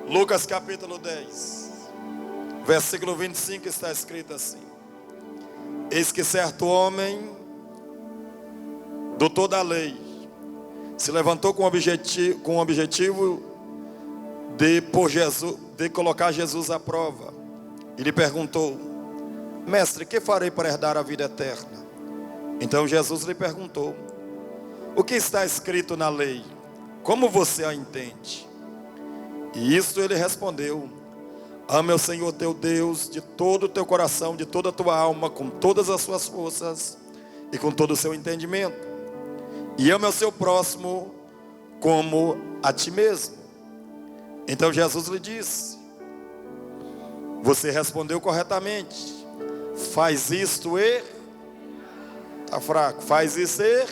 Lucas capítulo 10, versículo 25 está escrito assim: eis que certo homem, doutor da lei, se levantou com o objetivo de colocar Jesus à prova. E lhe perguntou: mestre, que farei para herdar a vida eterna? Então Jesus lhe perguntou: o que está escrito na lei? Como você a entende? E isto ele respondeu: ame ao Senhor teu Deus de todo o teu coração, de toda a tua alma, com todas as suas forças e com todo o seu entendimento. E ame ao seu próximo como a ti mesmo. Então Jesus lhe disse: você respondeu corretamente. Faz isto e... Está fraco. Faz isso e...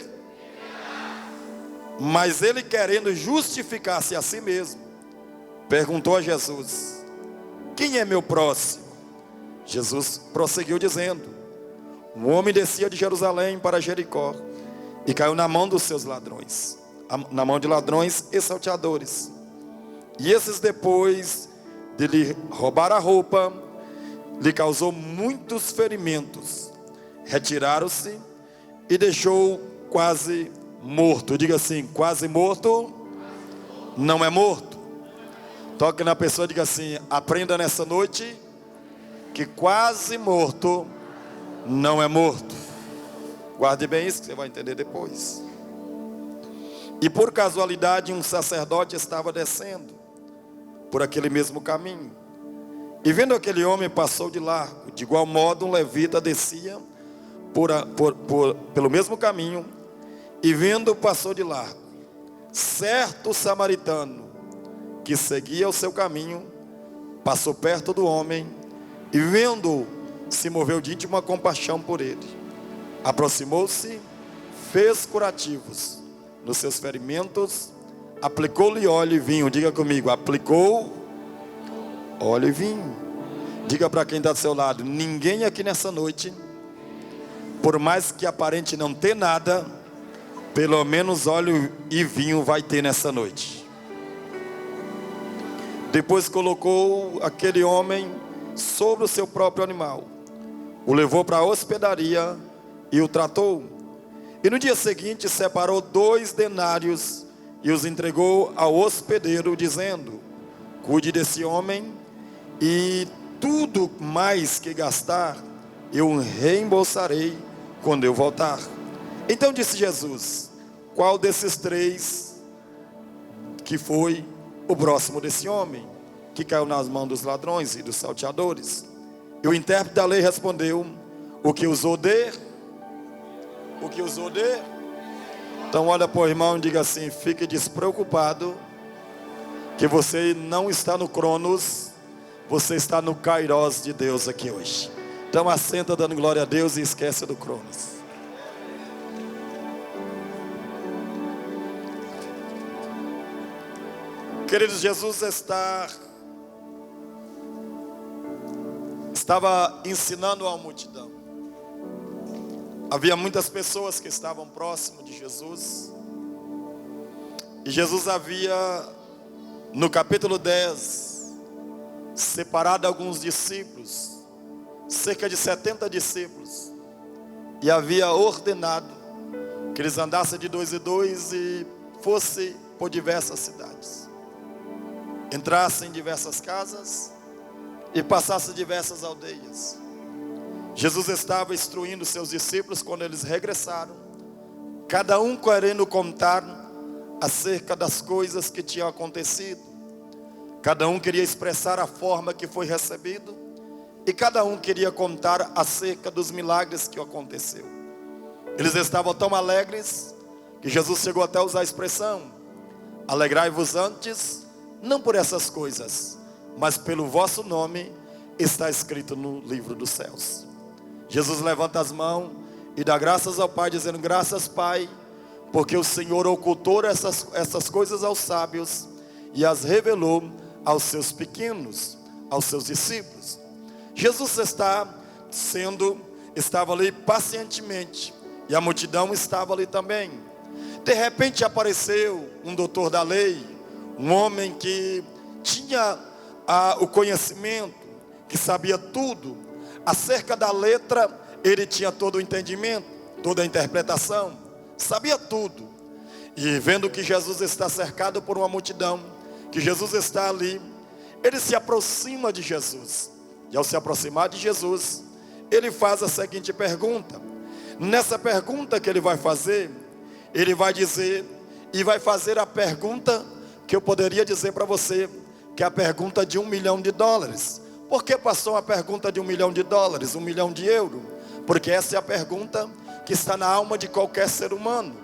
Mas ele, querendo justificar-se a si mesmo, perguntou a Jesus: quem é meu próximo? Jesus prosseguiu dizendo: um homem descia de Jerusalém para Jericó e caiu na mão dos seus ladrões, na mão de ladrões e salteadores. E esses, depois de lhe roubar a roupa, lhe causou muitos ferimentos. Retiraram-se e deixou quase morto. Diga assim: quase morto não é morto. Toque na pessoa e diga assim: aprenda nessa noite que quase morto não é morto. Guarde bem isso que você vai entender depois. E por casualidade um sacerdote estava descendo por aquele mesmo caminho, e vendo aquele homem passou de largo. De igual modo um levita descia pelo mesmo caminho, e vendo passou de largo. Certo samaritano que seguia o seu caminho passou perto do homem, e vendo-o se moveu de íntima compaixão por ele. Aproximou-se, fez curativos nos seus ferimentos, aplicou-lhe óleo e vinho. Diga comigo: aplicou óleo e vinho. Diga para quem está do seu lado: ninguém aqui nessa noite, por mais que aparente não ter nada, pelo menos óleo e vinho vai ter nessa noite. Depois colocou aquele homem sobre o seu próprio animal, o levou para a hospedaria e o tratou. E no dia seguinte separou 2 denários e os entregou ao hospedeiro, dizendo: cuide desse homem, e tudo mais que gastar eu reembolsarei quando eu voltar. Então disse Jesus: qual desses 3 que foi o próximo desse homem, que caiu nas mãos dos ladrões e dos salteadores? E o intérprete da lei respondeu: o que usou de... Então olha para o irmão e diga assim: fique despreocupado, que você não está no Cronos, você está no Kairos de Deus aqui hoje. Então assenta dando glória a Deus e esquece do Cronos. Queridos, Jesus estava ensinando a multidão. Havia muitas pessoas que estavam próximo de Jesus. E Jesus havia, no capítulo 10, separado alguns discípulos, cerca de 70 discípulos, e havia ordenado que eles andassem de 2 em 2 e fossem por diversas cidades, entrassem em diversas casas e passassem diversas aldeias. Jesus estava instruindo seus discípulos quando eles regressaram, cada um querendo contar acerca das coisas que tinham acontecido. Cada um queria expressar a forma que foi recebido, e cada um queria contar acerca dos milagres que aconteceu. Eles estavam tão alegres que Jesus chegou até a usar a expressão: alegrai-vos antes, não por essas coisas, mas pelo vosso nome está escrito no livro dos céus. Jesus levanta as mãos e dá graças ao Pai, dizendo: graças, Pai, porque o Senhor ocultou essas coisas aos sábios e as revelou aos seus pequenos, aos seus discípulos. Jesus estava ali pacientemente, e a multidão estava ali também. De repente apareceu um doutor da lei, um homem que tinha o conhecimento, que sabia tudo. Acerca da letra, ele tinha todo o entendimento, toda a interpretação, sabia tudo. E vendo que Jesus está cercado por uma multidão, que Jesus está ali, ele se aproxima de Jesus. E ao se aproximar de Jesus, ele faz a seguinte pergunta. Nessa pergunta que ele vai fazer, ele vai dizer, e vai fazer a pergunta que eu poderia dizer para você, que é a pergunta de $1 milhão. Por que passou a pergunta de $1 milhão, $1 milhão de euros? Porque essa é a pergunta que está na alma de qualquer ser humano.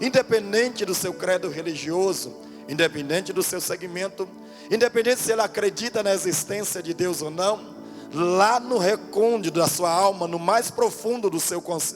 Independente do seu credo religioso, independente do seu segmento, independente se ele acredita na existência de Deus ou não, lá no recôndito da sua alma, no mais profundo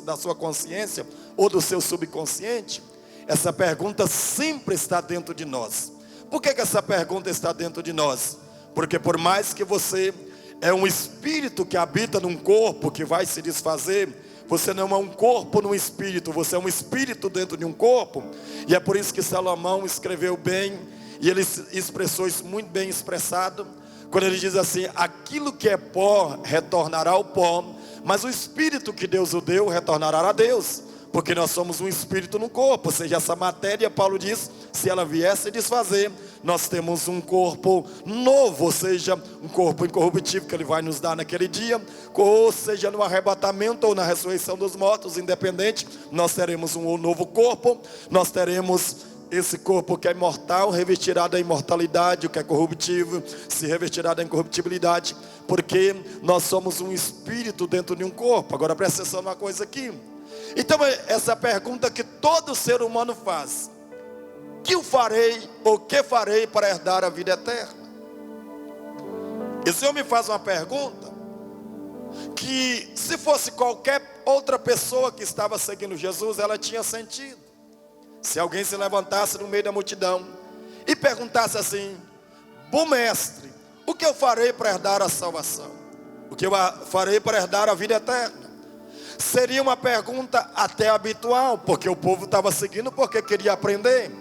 da sua consciência ou do seu subconsciente, essa pergunta sempre está dentro de nós. Por que essa pergunta está dentro de nós? Porque por mais que você é um espírito que habita num corpo que vai se desfazer, você não é um corpo num espírito, você é um espírito dentro de um corpo. E é por isso que Salomão escreveu bem, e ele expressou isso muito bem expressado, quando ele diz assim: aquilo que é pó retornará ao pó, mas o espírito que Deus o deu retornará a Deus. Porque nós somos um espírito no corpo, ou seja, essa matéria, Paulo diz, se ela viesse desfazer, nós temos um corpo novo, ou seja, um corpo incorruptível que ele vai nos dar naquele dia, ou seja, no arrebatamento ou na ressurreição dos mortos, independente, nós teremos um novo corpo, nós teremos esse corpo que é imortal, revestirá da imortalidade, o que é corruptível, se revestirá da incorruptibilidade, porque nós somos um espírito dentro de um corpo. Agora presta atenção numa coisa aqui. Então essa pergunta que todo ser humano faz: que eu farei ou que farei para herdar a vida eterna? Esse homem faz uma pergunta que, se fosse qualquer outra pessoa que estava seguindo Jesus, ela tinha sentido. Se alguém se levantasse no meio da multidão e perguntasse assim: bom mestre, o que eu farei para herdar a salvação? O que eu farei para herdar a vida eterna? Seria uma pergunta até habitual, porque o povo estava seguindo porque queria aprender.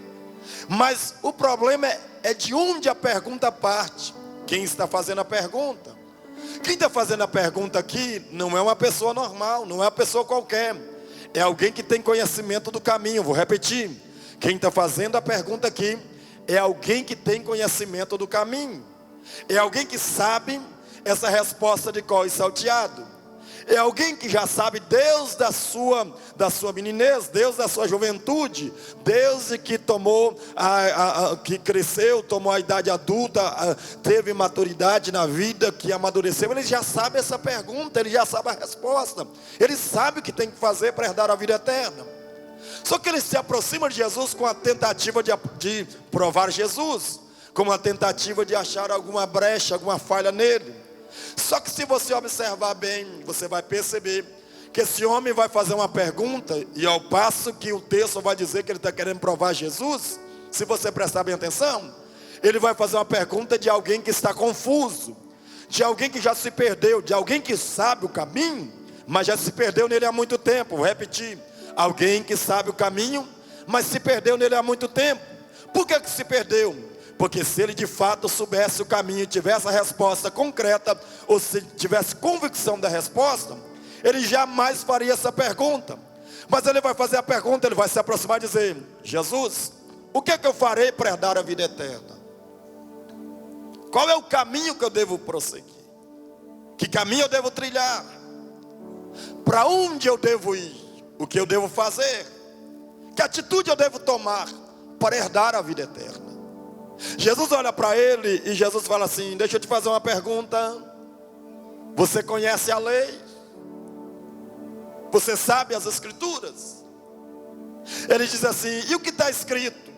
Mas o problema é de onde a pergunta parte. Quem está fazendo a pergunta? Quem está fazendo a pergunta aqui não é uma pessoa normal, não é uma pessoa qualquer. É alguém que tem conhecimento do caminho. Vou repetir. Quem está fazendo a pergunta aqui é alguém que tem conhecimento do caminho. É alguém que sabe essa resposta de cor e salteado. É alguém que já sabe Deus da sua meninez, Deus da sua juventude, Deus que tomou, que cresceu, tomou a idade adulta, teve maturidade na vida, que amadureceu. Ele já sabe essa pergunta, ele já sabe a resposta, ele sabe o que tem que fazer para herdar a vida eterna. Só que ele se aproxima de Jesus com a tentativa de provar Jesus, com a tentativa de achar alguma brecha, alguma falha nele. Só que se você observar bem, você vai perceber que esse homem vai fazer uma pergunta, e ao passo que o texto vai dizer que ele está querendo provar Jesus, se você prestar bem atenção, ele vai fazer uma pergunta de alguém que está confuso, de alguém que já se perdeu, de alguém que sabe o caminho, mas já se perdeu nele há muito tempo. Vou repetir: alguém que sabe o caminho, mas se perdeu nele há muito tempo. Por que se perdeu? Porque se ele de fato soubesse o caminho, tivesse a resposta concreta, ou se tivesse convicção da resposta, ele jamais faria essa pergunta. Mas ele vai fazer a pergunta, ele vai se aproximar e dizer: Jesus, o que é que eu farei para herdar a vida eterna? Qual é o caminho que eu devo prosseguir? Que caminho eu devo trilhar? Para onde eu devo ir? O que eu devo fazer? Que atitude eu devo tomar para herdar a vida eterna? Jesus olha para ele e Jesus fala assim: deixa eu te fazer uma pergunta. Você conhece a lei? Você sabe as escrituras? Ele diz assim: e o que está escrito?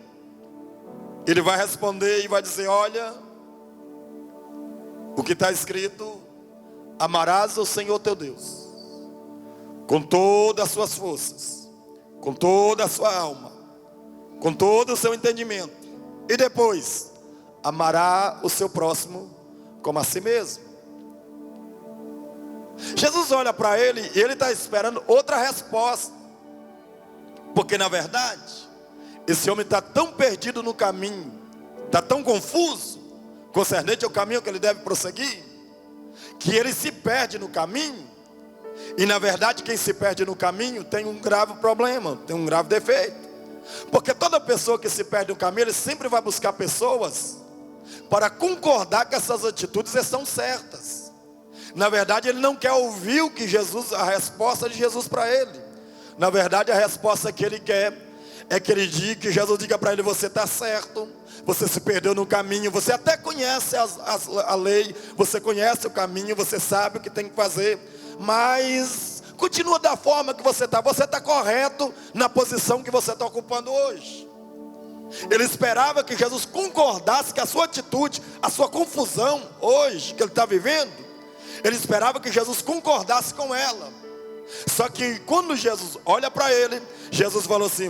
Ele vai responder e vai dizer: olha, o que está escrito: amarás o Senhor teu Deus com todas as suas forças, com toda a sua alma, com todo o seu entendimento. E depois, amará o seu próximo como a si mesmo. Jesus olha para ele e ele está esperando outra resposta. Porque na verdade, esse homem está tão perdido no caminho, está tão confuso, concernente ao caminho que ele deve prosseguir, que ele se perde no caminho. E na verdade quem se perde no caminho tem um grave problema, tem um grave defeito. Porque toda pessoa que se perde no caminho, ele sempre vai buscar pessoas para concordar que essas atitudes estão certas. Na verdade ele não quer ouvir o que Jesus, a resposta de Jesus para ele. Na verdade a resposta que ele quer é que ele diga, que Jesus diga para ele: você está certo, você se perdeu no caminho, você até conhece a lei, você conhece o caminho, você sabe o que tem que fazer, mas continua da forma que você está correto na posição que você está ocupando hoje. Ele esperava que Jesus concordasse que a sua atitude, a sua confusão hoje que ele está vivendo, ele esperava que Jesus concordasse com ela. Só que quando Jesus olha para ele, Jesus falou assim: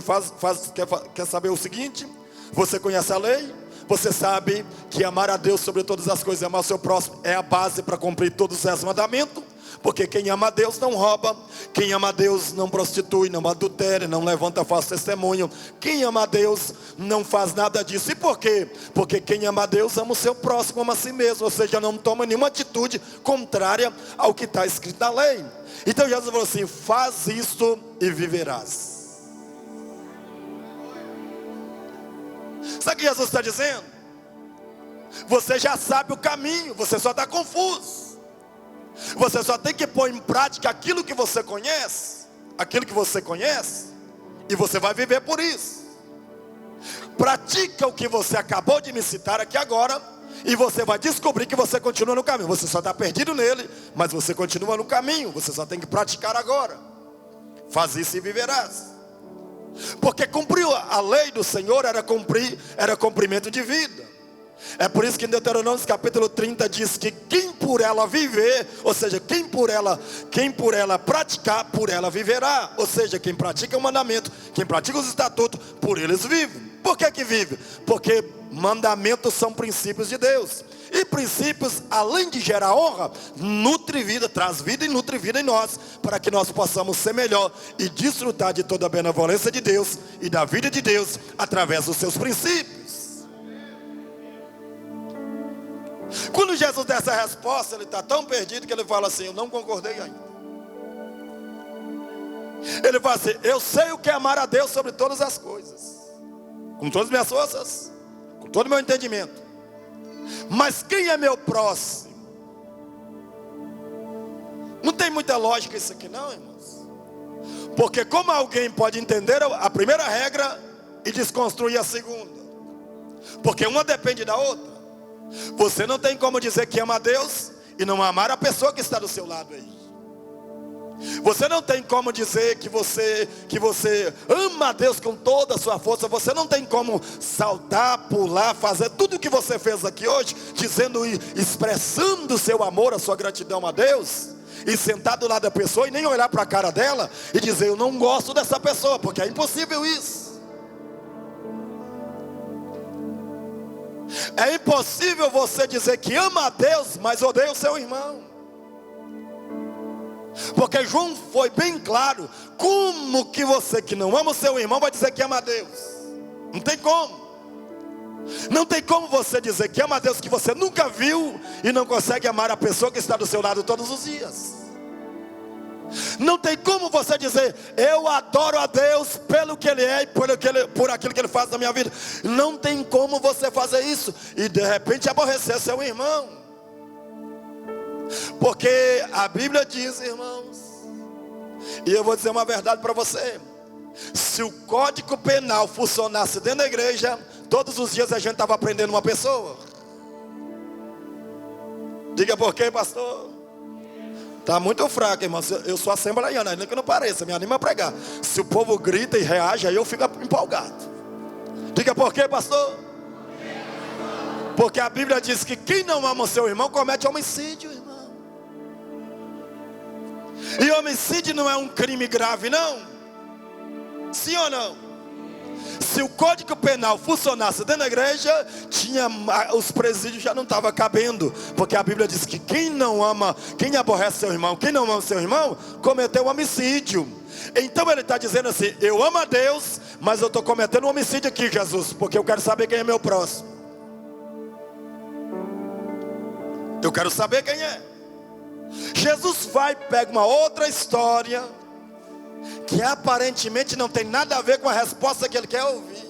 quer saber o seguinte? Você conhece a lei? Você sabe que amar a Deus sobre todas as coisas e amar o seu próximo é a base para cumprir todos os 10 mandamentos. Porque quem ama a Deus não rouba, quem ama a Deus não prostitui, não adultera, não levanta falso testemunho. Quem ama a Deus não faz nada disso. E por quê? Porque quem ama a Deus ama o seu próximo, ama a si mesmo. Ou seja, não toma nenhuma atitude contrária ao que está escrito na lei. Então Jesus falou assim: faz isto e viverás. Sabe o que Jesus está dizendo? Você já sabe o caminho, você só está confuso. Você só tem que pôr em prática aquilo que você conhece, e você vai viver por isso. Pratica o que você acabou de me citar aqui agora, e você vai descobrir que você continua no caminho. Você só está perdido nele, mas você continua no caminho. Você só tem que praticar agora. Faz isso e viverás. Porque cumprir a lei do Senhor era cumprimento de vida. É por isso que em Deuteronômio capítulo 30 diz que quem por ela viver, ou seja, quem por ela praticar, por ela viverá. Ou seja, quem pratica o mandamento, quem pratica os estatutos, por eles vivem. Por que vive? Porque mandamentos são princípios de Deus. E princípios, além de gerar honra, nutre vida, traz vida e nutre vida em nós, para que nós possamos ser melhor e desfrutar de toda a benevolência de Deus e da vida de Deus através dos seus princípios. Quando Jesus dá essa resposta, ele está tão perdido que ele fala assim: eu não concordei ainda. Ele fala assim: eu sei o que é amar a Deus sobre todas as coisas, com todas as minhas forças, com todo o meu entendimento. Mas quem é meu próximo? Não tem muita lógica isso aqui não, irmãos. Porque como alguém pode entender a primeira regra e desconstruir a segunda? Porque uma depende da outra. Você não tem como dizer que ama a Deus e não amar a pessoa que está do seu lado aí. Você não tem como dizer que você ama a Deus com toda a sua força. Você não tem como saltar, pular, fazer tudo o que você fez aqui hoje, dizendo e expressando o seu amor, a sua gratidão a Deus, e sentar do lado da pessoa e nem olhar para a cara dela e dizer: eu não gosto dessa pessoa, porque é impossível isso. É impossível você dizer que ama a Deus, mas odeia o seu irmão. Porque João foi bem claro: como que você que não ama o seu irmão vai dizer que ama a Deus? Não tem como. Não tem como você dizer que ama a Deus que você nunca viu e não consegue amar a pessoa que está do seu lado todos os dias. Não tem como você dizer: eu adoro a Deus pelo que Ele é e por aquilo que Ele faz na minha vida. Não tem como você fazer isso e de repente aborrecer seu irmão. Porque a Bíblia diz, irmãos, e eu vou dizer uma verdade para você: se o Código Penal funcionasse dentro da igreja, todos os dias a gente estava prendendo uma pessoa. Diga por quê, pastor? Está muito fraco, irmão. Eu sou assembleiano, ainda que não pareça, me anima a pregar. Se o povo grita e reage, aí eu fico empolgado. Diga por quê, pastor? Porque a Bíblia diz que quem não ama o seu irmão comete homicídio, irmão. E homicídio não é um crime grave, não? Sim ou não? Se o Código Penal funcionasse dentro da igreja, os presídios já não estavam cabendo. Porque a Bíblia diz que quem não ama, quem aborrece seu irmão, quem não ama seu irmão, cometeu homicídio. Então ele está dizendo assim: eu amo a Deus, mas eu estou cometendo um homicídio aqui, Jesus, porque eu quero saber quem é meu próximo. Eu quero saber quem é. Jesus vai e pega uma outra história que aparentemente não tem nada a ver com a resposta que ele quer ouvir.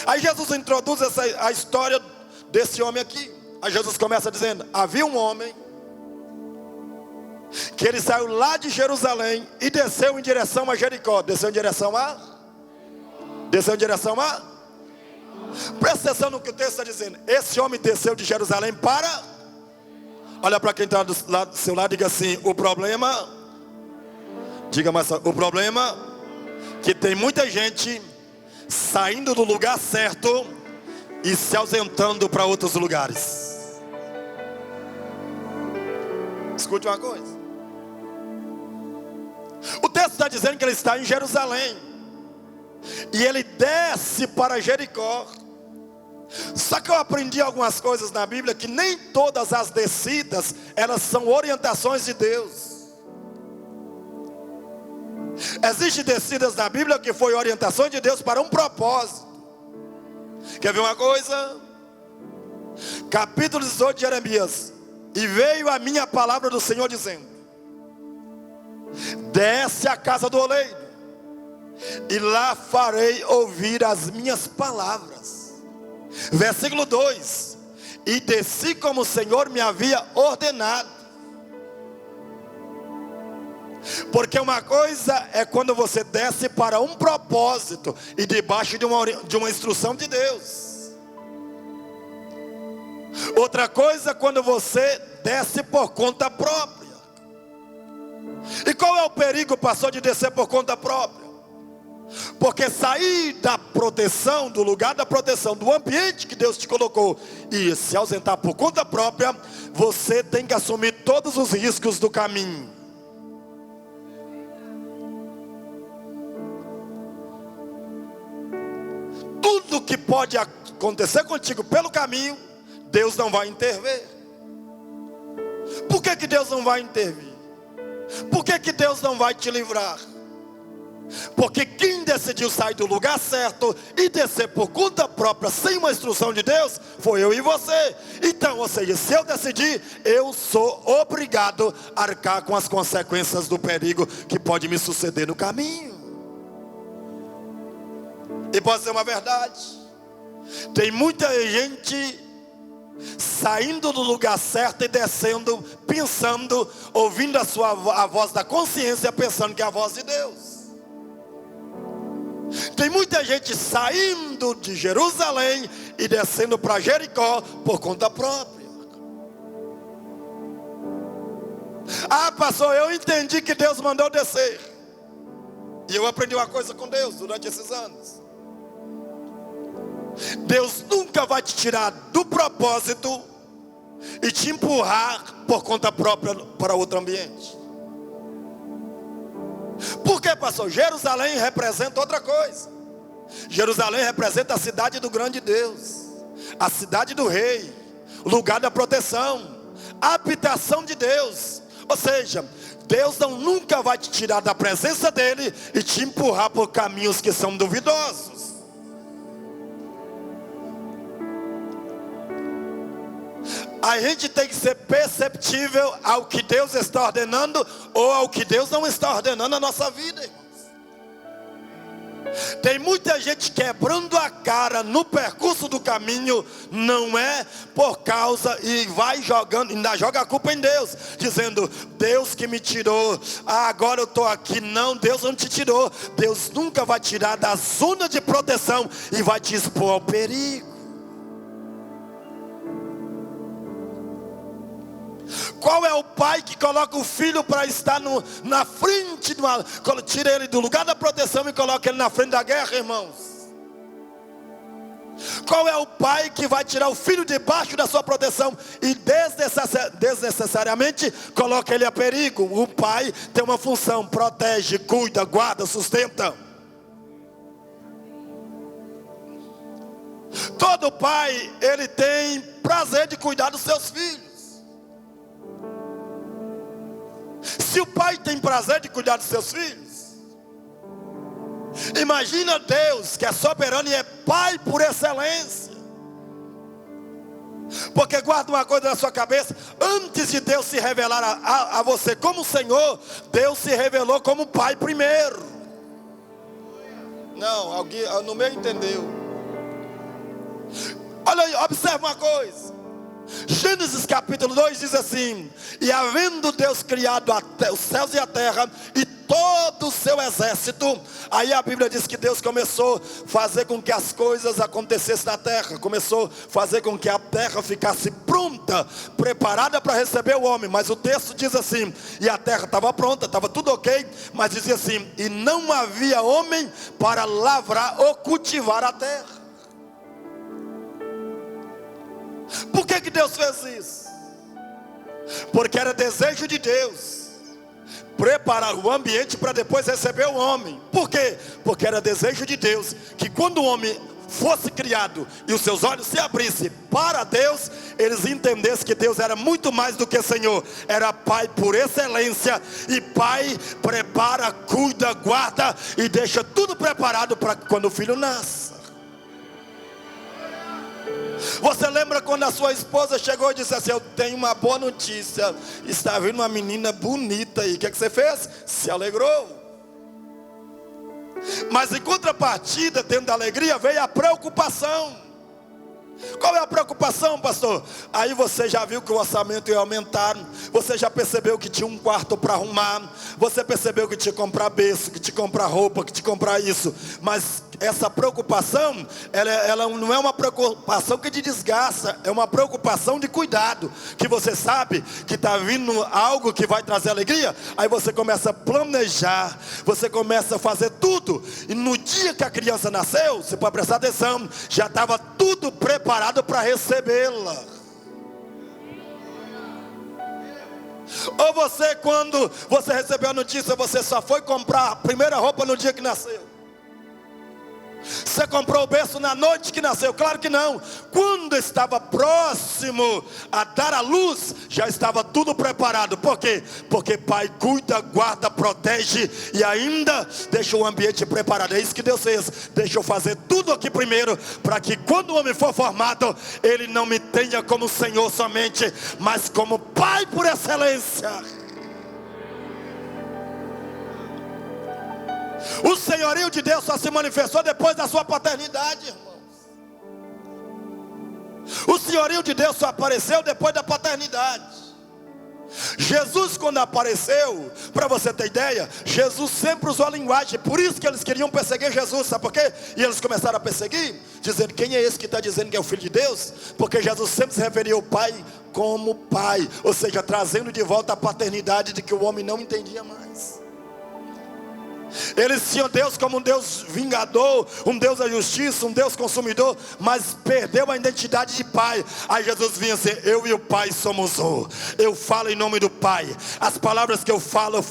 Aí Jesus introduz a história desse homem aqui. Aí Jesus começa dizendo: havia um homem que ele saiu lá de Jerusalém e desceu em direção a Jericó. Desceu em direção a? Presta atenção no que o texto está dizendo. Esse homem desceu de Jerusalém para... Olha para quem está do seu lado e diga assim: o problema... Diga mais, o problema que tem muita gente saindo do lugar certo e se ausentando para outros lugares. Escute uma coisa. O texto está dizendo que ele está em Jerusalém e ele desce para Jericó. Só que eu aprendi algumas coisas na Bíblia, que nem todas as descidas elas são orientações de Deus. Existem descidas na Bíblia que foi orientação de Deus para um propósito. Quer ver uma coisa? Capítulo 18 de Jeremias: e veio a minha palavra do Senhor dizendo: desce à casa do oleiro, e lá farei ouvir as minhas palavras. Versículo 2: e desci como o Senhor me havia ordenado. Porque uma coisa é quando você desce para um propósito e debaixo de uma instrução de Deus. Outra coisa é quando você desce por conta própria. E qual é o perigo, pastor, de descer por conta própria? Porque sair da proteção, do lugar da proteção, do ambiente que Deus te colocou, e se ausentar por conta própria, você tem que assumir todos os riscos do caminho. Tudo que pode acontecer contigo pelo caminho, Deus não vai intervir. Por que que Deus não vai intervir? Por que que Deus não vai te livrar? Porque quem decidiu sair do lugar certo e descer por conta própria, sem uma instrução de Deus, foi eu e você. Então, ou seja, se eu decidir, eu sou obrigado a arcar com as consequências do perigo que pode me suceder no caminho. E pode ser uma verdade. Tem muita gente saindo do lugar certo e descendo, pensando, ouvindo a voz da consciência, pensando que é a voz de Deus. Tem muita gente saindo de Jerusalém e descendo para Jericó por conta própria. Ah, pastor, eu entendi que Deus mandou descer. E eu aprendi uma coisa com Deus durante esses anos. Deus nunca vai te tirar do propósito e te empurrar por conta própria para outro ambiente. Por que, pastor? Jerusalém representa outra coisa. Jerusalém representa a cidade do grande Deus, a cidade do rei, o lugar da proteção, a habitação de Deus. Ou seja, Deus nunca vai te tirar da presença dele e te empurrar por caminhos que são duvidosos. A gente tem que ser perceptível ao que Deus está ordenando ou ao que Deus não está ordenando na nossa vida, irmãos. Tem muita gente quebrando a cara no percurso do caminho, não é por causa, e vai jogando, ainda joga a culpa em Deus, dizendo: Deus que me tirou, agora eu estou aqui. Não, Deus não te tirou. Deus nunca vai tirar da zona de proteção e vai te expor ao perigo. Qual é o pai que coloca o filho para estar na frente, tira ele do lugar da proteção e coloca ele na frente da guerra, irmãos? Qual é o pai que vai tirar o filho debaixo da sua proteção e desnecessariamente coloca ele a perigo? O pai tem uma função: protege, cuida, guarda, sustenta. Todo pai, ele tem prazer de cuidar dos seus filhos. Se o pai tem prazer de cuidar dos seus filhos, imagina Deus, que é soberano e é pai por excelência. Porque guarda uma coisa na sua cabeça: antes de Deus se revelar a você como Senhor, Deus se revelou como Pai primeiro. Não, alguém no meio entendeu. Olha aí, observa uma coisa. Gênesis capítulo 2 diz assim: e havendo Deus criado os céus e a terra e todo o seu exército. Aí a Bíblia diz que Deus começou a fazer com que as coisas acontecessem na terra. Começou a fazer com que a terra ficasse pronta, preparada para receber o homem. Mas o texto diz assim: e a terra estava pronta, estava tudo ok, mas dizia assim: e não havia homem para lavrar ou cultivar a terra. Por que Deus fez isso? Porque era desejo de Deus preparar o ambiente para depois receber o homem. Por quê? Porque era desejo de Deus que quando o homem fosse criado e os seus olhos se abrissem para Deus, eles entendessem que Deus era muito mais do que Senhor. Era Pai por excelência. E Pai prepara, cuida, guarda e deixa tudo preparado para quando o filho nasce. Você lembra quando a sua esposa chegou e disse assim: eu tenho uma boa notícia, está vindo uma menina bonita aí. O que você fez? Se alegrou. Mas em contrapartida, dentro da alegria, veio a preocupação. Qual é a preocupação, pastor? Aí você já viu que o orçamento ia aumentar. Você já percebeu que tinha um quarto para arrumar. Você percebeu que tinha que comprar berço, que tinha que comprar roupa, que tinha que comprar isso. Mas essa preocupação, ela não é uma preocupação que te desgasta. É uma preocupação de cuidado. Que você sabe que está vindo algo que vai trazer alegria. Aí você começa a planejar. Você começa a fazer tudo. E no dia que a criança nasceu, você pode prestar atenção, já estava tudo preparado para recebê-la. Ou você, quando você recebeu a notícia, você só foi comprar a primeira roupa no dia que nasceu? Você comprou o berço na noite que nasceu? Claro que não. Quando estava próximo a dar a luz, já estava tudo preparado. Por quê? Porque Pai cuida, guarda, protege e ainda deixa o ambiente preparado. É isso que Deus fez. Deixa eu fazer tudo aqui primeiro, para que quando o homem for formado, ele não me tenha como Senhor somente, mas como Pai por excelência. O senhorio de Deus só se manifestou depois da sua paternidade, irmãos. O senhorio de Deus só apareceu depois da paternidade. Jesus, quando apareceu, para você ter ideia, Jesus sempre usou a linguagem. Por isso que eles queriam perseguir Jesus, sabe por quê? E eles começaram a perseguir, dizendo: quem é esse que está dizendo que é o Filho de Deus? Porque Jesus sempre se referia ao Pai como Pai, ou seja, trazendo de volta a paternidade de que o homem não entendia mais. Eles tinham Deus como um Deus vingador, um Deus da justiça, um Deus consumidor, mas perdeu a identidade de Pai. Aí Jesus vinha assim: eu e o Pai somos um. Eu falo em nome do Pai. As palavras que eu falo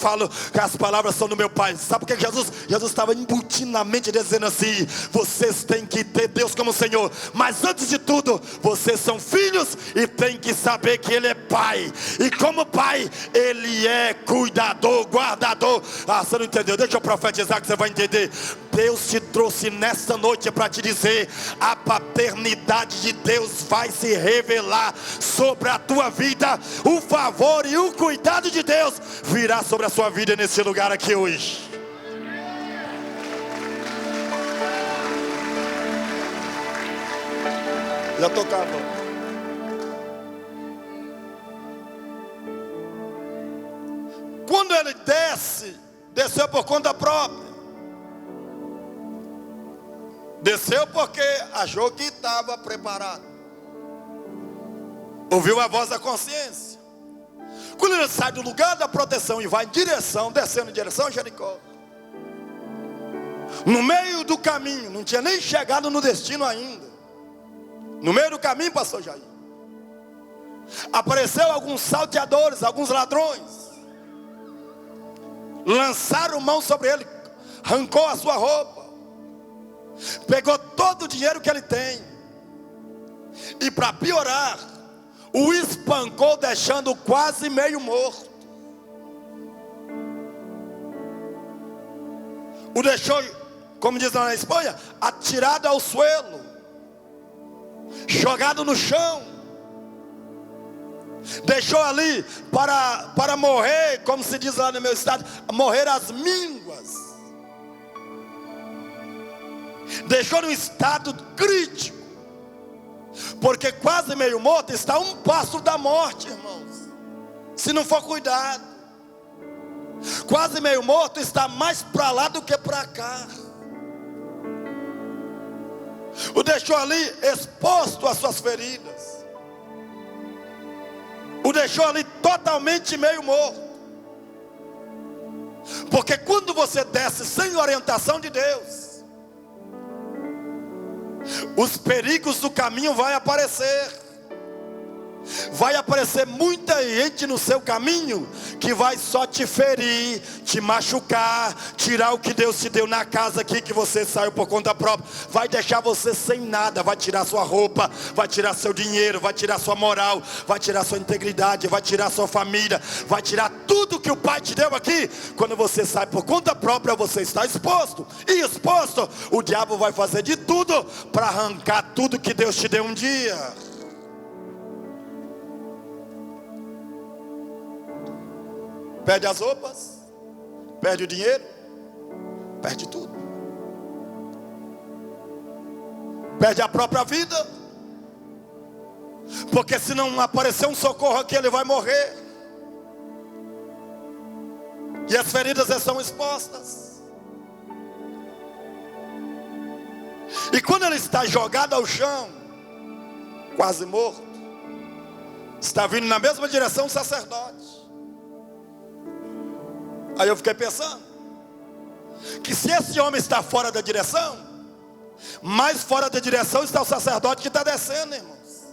que as palavras são do meu Pai. Sabe por que Jesus estava embutindo na mente deles, dizendo assim: vocês têm que ter Deus como Senhor, mas antes de tudo, vocês são filhos e têm que saber que Ele é Pai. E como Pai, Ele é cuidador, guardador. Ah, você não entendeu? Deixa eu profetizar que você vai entender. Deus te trouxe nesta noite para te dizer: a paternidade de Deus vai se revelar sobre a tua vida. O favor e o cuidado de Deus virá sobre a sua vida nesse lugar aqui hoje. Já tocava. Quando ele desceu por conta própria. Desceu porque achou que estava preparado. Ouviu a voz da consciência. Quando ele sai do lugar da proteção e vai em direção, descendo em direção a Jericó, no meio do caminho, não tinha nem chegado no destino ainda. No meio do caminho, pastor Jair, apareceu alguns salteadores, alguns ladrões. Lançaram mão sobre ele, arrancou a sua roupa, pegou todo o dinheiro que ele tem, e para piorar, o espancou, deixando quase meio morto. O deixou, como diz lá na Espanha, atirado ao suelo, jogado no chão. Deixou ali para morrer, como se diz lá no meu estado, morrer às mínguas. Deixou num estado crítico, porque quase meio morto, está a um passo da morte, irmãos, se não for cuidado. Quase meio morto, está mais para lá do que para cá. O deixou ali exposto às suas feridas. O deixou ali totalmente meio morto. Porque quando você desce sem orientação de Deus, os perigos do caminho vão aparecer. Vai aparecer muita gente no seu caminho que vai só te ferir, te machucar, tirar o que Deus te deu na casa aqui que você saiu por conta própria. Vai deixar você sem nada, vai tirar sua roupa, vai tirar seu dinheiro, vai tirar sua moral, vai tirar sua integridade, vai tirar sua família, vai tirar tudo que o Pai te deu aqui. Quando você sai por conta própria, você está exposto. E exposto, o diabo vai fazer de tudo para arrancar tudo que Deus te deu um dia. Perde as roupas, perde o dinheiro, perde tudo. Perde a própria vida, porque se não aparecer um socorro aqui, ele vai morrer. E as feridas estão expostas. E quando ele está jogado ao chão, quase morto, está vindo na mesma direção o sacerdote. Aí eu fiquei pensando que se esse homem está fora da direção, mais fora da direção está o sacerdote que está descendo, irmãos.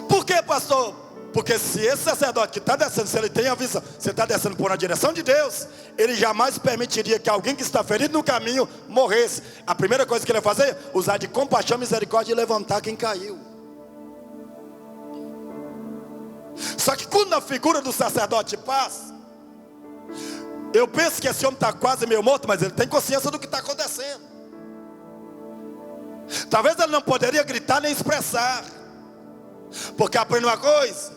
Por quê, pastor? Porque se esse sacerdote que está descendo, se ele tem a visão, se ele está descendo por uma direção de Deus, ele jamais permitiria que alguém que está ferido no caminho morresse. A primeira coisa que ele ia fazer, usar de compaixão, misericórdia e levantar quem caiu. Só que quando a figura do sacerdote passa, eu penso que esse homem está quase meio morto, mas ele tem consciência do que está acontecendo. Talvez ele não poderia gritar nem expressar, porque aprende uma coisa: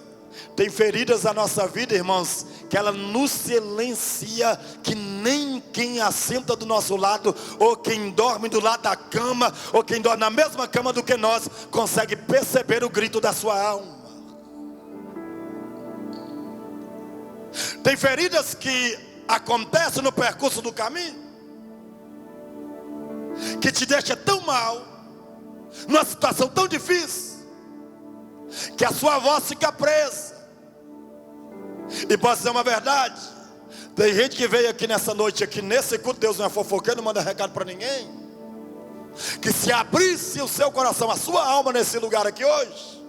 tem feridas na nossa vida, irmãos, que ela nos silencia, que nem quem assenta do nosso lado, ou quem dorme do lado da cama, ou quem dorme na mesma cama do que nós, consegue perceber o grito da sua alma. Tem feridas que acontecem no percurso do caminho, que te deixa tão mal, numa situação tão difícil, que a sua voz fica presa. E posso dizer uma verdade: tem gente que veio aqui nessa noite, aqui nesse culto, Deus não é fofoqueiro, não manda recado para ninguém, que se abrisse o seu coração, a sua alma nesse lugar aqui hoje,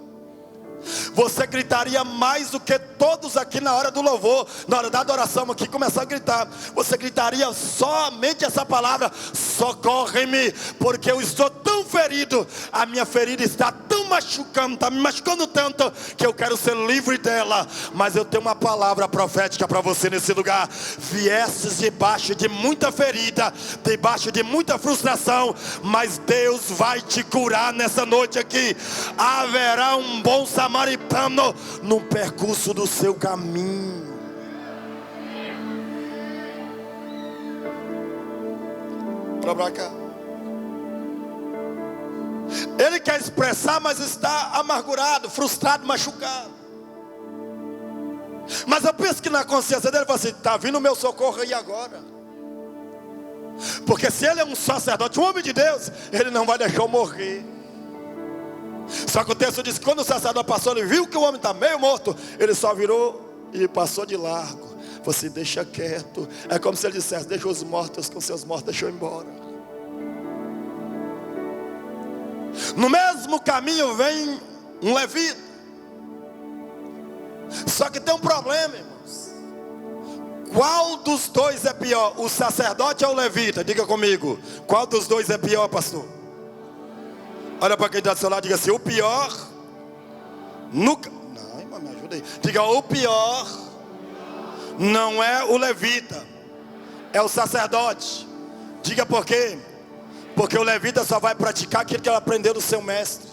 você gritaria mais do que todos aqui na hora do louvor, na hora da adoração aqui, começar a gritar. Você gritaria somente essa palavra: socorre-me, porque eu estou tão ferido, a minha ferida está tão machucando, está me machucando tanto, que eu quero ser livre dela. Mas eu tenho uma palavra profética para você nesse lugar. Viestes debaixo de muita ferida, debaixo de muita frustração, mas Deus vai te curar nessa noite aqui. Haverá um bom samaritano no percurso do seu caminho. Para cá. Ele quer expressar, mas está amargurado, frustrado, machucado. Mas eu penso que na consciência dele, ele fala assim: está vindo o meu socorro aí agora. Porque se ele é um sacerdote, um homem de Deus, ele não vai deixar eu morrer. Só que o texto diz que quando o sacerdote passou, ele viu que o homem está meio morto, ele só virou e passou de largo. Você deixa quieto. É como se ele dissesse: deixa os mortos com seus mortos, deixa eu ir embora. No mesmo caminho vem um levita. Só que tem um problema, irmãos. Qual dos dois é pior? O sacerdote ou o levita? Diga comigo. Qual dos dois é pior, pastor? Olha para quem está do seu lado, diga assim: o pior nunca. Não, irmão, me ajuda aí. Diga: o pior não é o levita, é o sacerdote. Diga por quê? Porque o levita só vai praticar aquilo que ele aprendeu do seu mestre.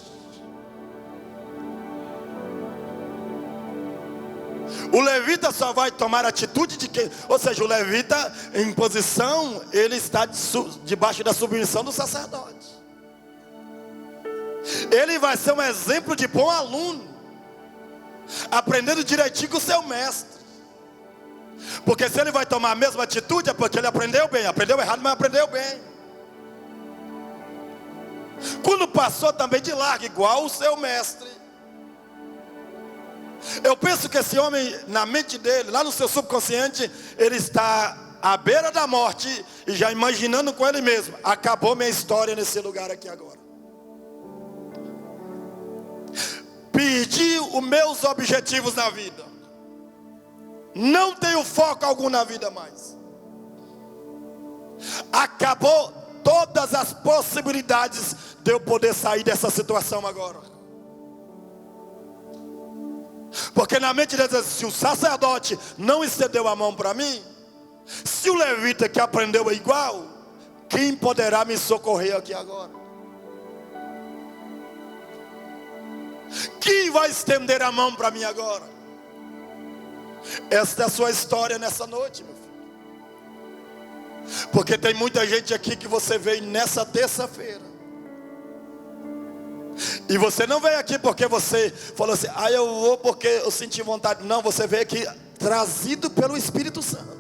O levita só vai tomar atitude de quem, ou seja, o levita em posição, ele está debaixo da submissão do sacerdote. Ele vai ser um exemplo de bom aluno, aprendendo direitinho com o seu mestre. Porque se ele vai tomar a mesma atitude, é porque ele aprendeu bem. Aprendeu errado, mas aprendeu bem. Quando passou também de largo, igual o seu mestre. Eu penso que esse homem, na mente dele, lá no seu subconsciente, ele está à beira da morte e já imaginando com ele mesmo: acabou minha história nesse lugar aqui agora. Perdi os meus objetivos na vida. Não tenho foco algum na vida mais. Acabou todas as possibilidades de eu poder sair dessa situação agora. Porque na mente deles, se o sacerdote não estendeu a mão para mim, se o levita que aprendeu é igual, quem poderá me socorrer aqui agora? Quem vai estender a mão para mim agora? Esta é a sua história nessa noite, meu filho. Porque tem muita gente aqui que você veio nessa terça-feira. E você não veio aqui porque você falou assim: eu vou porque eu senti vontade. Não, você veio aqui trazido pelo Espírito Santo.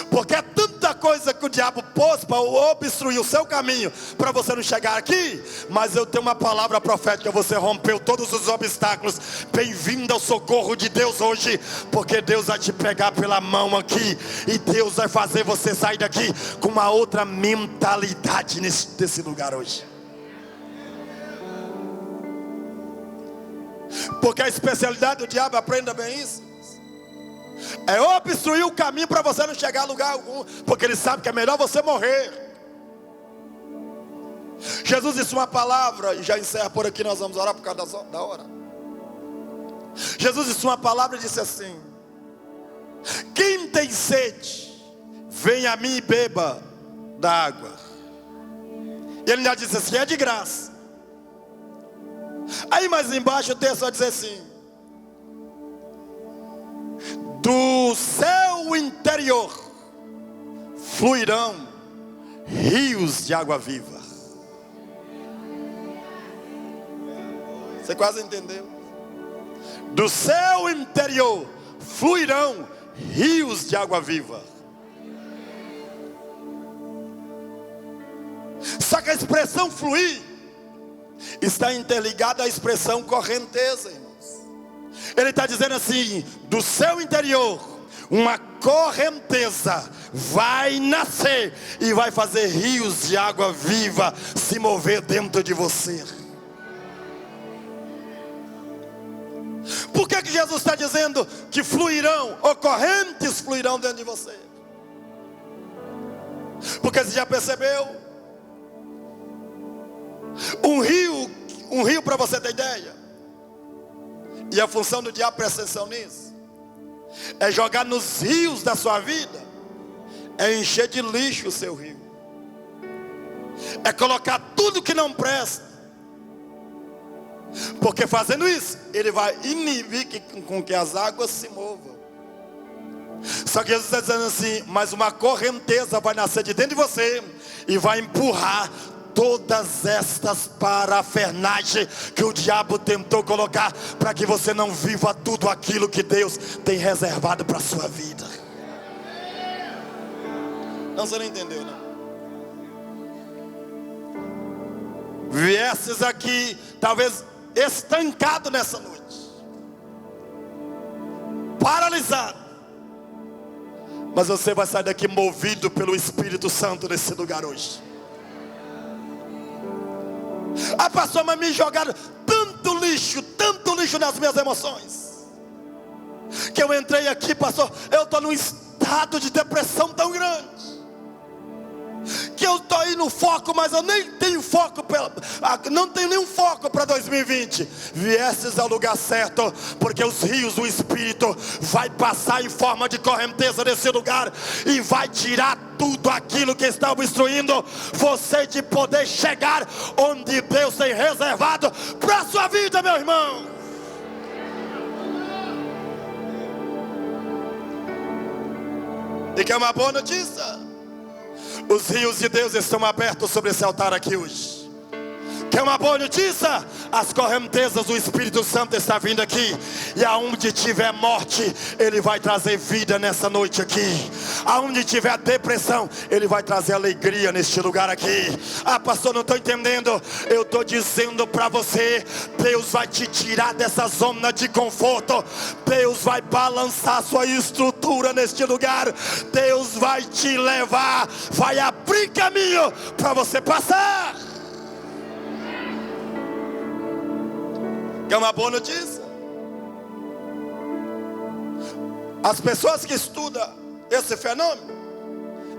Porque é tanta coisa que o diabo pôs para obstruir o seu caminho, para você não chegar aqui. Mas eu tenho uma palavra profética: você rompeu todos os obstáculos. Bem-vindo ao socorro de Deus hoje. Porque Deus vai te pegar pela mão aqui, e Deus vai fazer você sair daqui com uma outra mentalidade desse lugar hoje. Porque a especialidade do diabo, aprenda bem isso, é obstruir o caminho para você não chegar a lugar algum. Porque ele sabe que é melhor você morrer. Jesus disse uma palavra, e já encerra por aqui, nós vamos orar por causa da hora. Jesus disse uma palavra e disse assim: quem tem sede, venha a mim e beba da água. E ele já disse assim: é de graça. Aí mais embaixo o texto vai dizer assim: do seu interior fluirão rios de água viva. Você quase entendeu? Do seu interior fluirão rios de água viva. Só que a expressão fluir está interligada à expressão correnteza, irmãos. Ele está dizendo assim: do seu interior uma correnteza vai nascer e vai fazer rios de água viva se mover dentro de você. Por que Jesus está dizendo que fluirão, ou correntes fluirão dentro de você? Porque você já percebeu? Um rio para você ter ideia. E a função do diabo, presta atenção nisso, é jogar nos rios da sua vida, é encher de lixo o seu rio, é colocar tudo que não presta. Porque fazendo isso, ele vai inibir com que as águas se movam. Só que Jesus está dizendo assim: mas uma correnteza vai nascer de dentro de você e vai empurrar todas estas parafernálias que o diabo tentou colocar, para que você não viva tudo aquilo que Deus tem reservado para a sua vida. Não, você não entendeu, não? Viesses aqui talvez estancado nessa noite, paralisado, mas você vai sair daqui movido pelo Espírito Santo nesse lugar hoje. Pastor, mas me jogaram tanto lixo nas minhas emoções, que eu entrei aqui, pastor, eu estou num estado de depressão tão grande, que eu estou aí no foco, mas eu nem tenho foco, não tenho nenhum foco para 2020. Viesses ao lugar certo, porque os rios do Espírito vai passar em forma de correnteza nesse lugar, e vai tirar tudo aquilo que está obstruindo você de poder chegar onde Deus tem reservado para a sua vida, meu irmão. E quer uma boa notícia? Os rios de Deus estão abertos sobre esse altar aqui hoje. Quer uma boa notícia? As correntezas do Espírito Santo está vindo aqui. E aonde tiver morte, Ele vai trazer vida nessa noite aqui. Aonde tiver depressão, Ele vai trazer alegria neste lugar aqui. Ah, pastor, não estou entendendo. Eu estou dizendo para você, Deus vai te tirar dessa zona de conforto. Deus vai balançar sua estrutura neste lugar. Deus vai te levar, vai abrir caminho para você passar. Que é uma boa notícia. As pessoas que estudam esse fenômeno